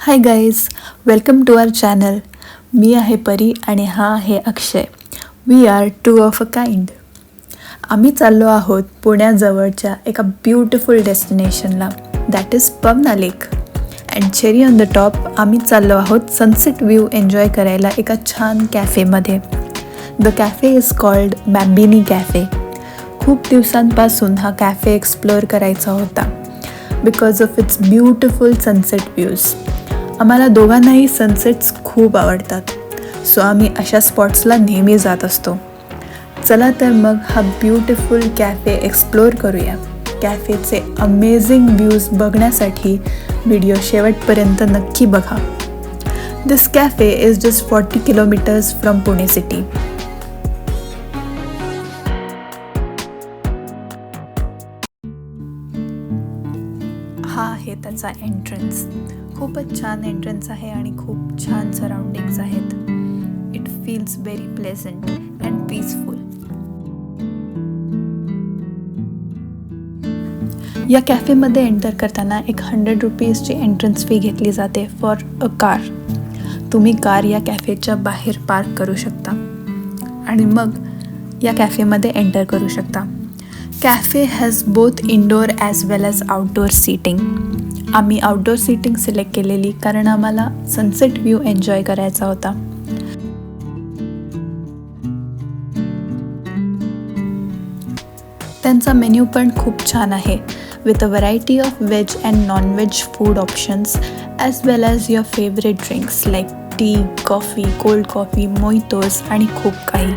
High guys, welcome to our channel. मी आहे परी आणि हा आहे Akshay. We are two of a kind. आम्ही चाललो आहोत पुण्याजवळच्या एका ब्युटिफुल डेस्टिनेशनला, that is Pavana lake. And cherry on the top आम्ही चाललो आहोत सनसेट व्ह्यू एन्जॉय करायला एका छान कॅफेमध्ये. The cafe is called Bambini cafe. खूप दिवसांपासून हा कॅफे एक्सप्लोअर करायचा होता because of its beautiful sunset views. आम्हाला दोघांनाही सनसेट्स खूप आवडतात, सो आम्ही अशा स्पॉट्सला नेहमी जात असतो. चला तर मग हा ब्युटिफुल कॅफे एक्सप्लोअर करूया. कॅफेचे अमेझिंग व्ह्यूज बघण्यासाठी व्हिडिओ शेवटपर्यंत नक्की बघा. This cafe is just 40 kilometres from Pune city. हा आहे त्याचा एंट्रन्स. खूपच छान एंट्रन्स आहे आणि खूप छान सराउंडिंग्स आहेत. It feels very pleasant and peaceful. या कॅफेमध्ये एंटर करताना एक 100 रुपीजची एंट्रन्स फी घेतली जाते फॉर अ कार. तुम्ही कार या कॅफेच्या बाहेर पार्क करू शकता आणि मग या कॅफेमध्ये एंटर करू शकता. Cafe has both indoor as well as outdoor seating. आम्ही आउटडोअर सीटिंग सिलेक्ट केलेली कारण आम्हाला सनसेट व्ह्यू एन्जॉय करायचा होता. त्यांचा मेन्यू पण खूप छान आहे, with a variety of veg and non veg food options as well as your favourite drinks like tea, coffee, cold coffee, mojitos आणि खूप काही.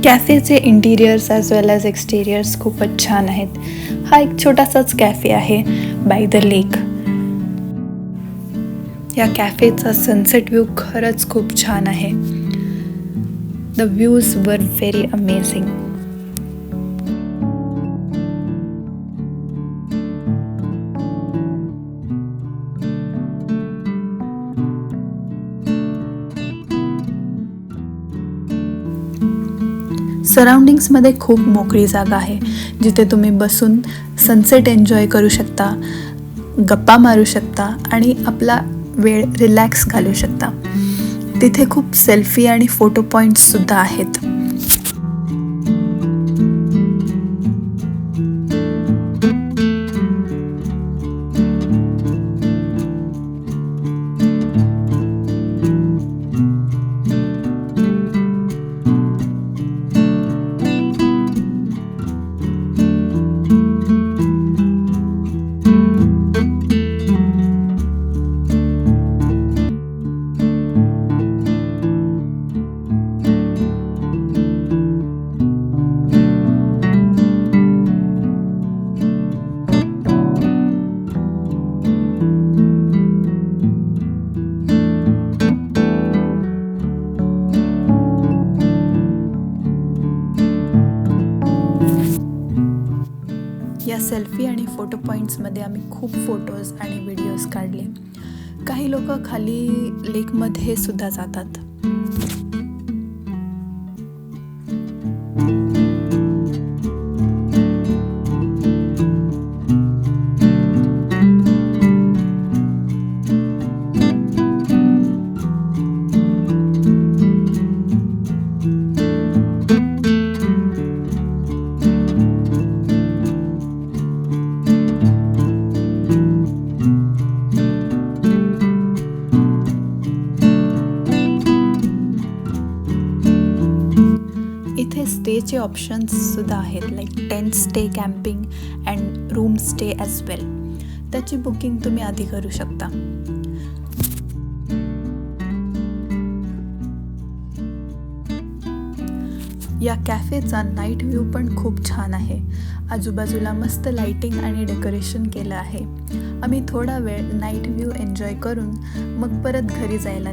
कॅफेचे interiors as well as exteriors खूपच छान आहेत. हा एक छोटासाच कॅफे आहे बाय द लेक. या कॅफेचा सनसेट व्ह्यू खरंच खूप छान आहे. The views were very amazing. सराउंडिंग्समध्ये खूप मोकळी जागा आहे जिथे तुम्ही बसून सनसेट एन्जॉय करू शकता, गप्पा मारू शकता आणि आपला वेळ रिलॅक्स घालवू शकता. तिथे खूप सेल्फी आणि फोटो पॉईंट्ससुद्धा आहेत. या सेल्फी आणि फोटो पॉईंट्समध्ये आम्ही खूप फोटोज आणि व्हिडिओज काढले. काही लोक खाली लेकमध्ये सुद्धा जातात. स्टेचे ऑप्शन्ससुद्धा आहेत, like tent stay, camping and room stay as well. त्याची बुकिंग तुम्ही आधी करू शकता. या कॅफेचा नाईट व्ह्यू पण खूप छान आहे. आजूबाजूला मस्त लाइटिंग आणि डेकोरेशन केलं आहे. आम्ही थोडा वेळ नाईट व्ह्यू एन्जॉय करून मग परत घरी जायला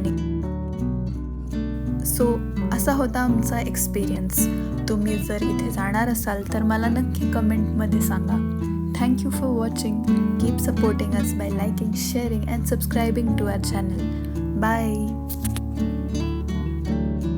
सो असा होता आमचा एक्सपिरियन्स. तुम्ही जर इथे जाणार असाल तर मला नक्की कमेंटमध्ये सांगा. Thank you for watching. Keep supporting us by liking, sharing and subscribing to our channel. Bye.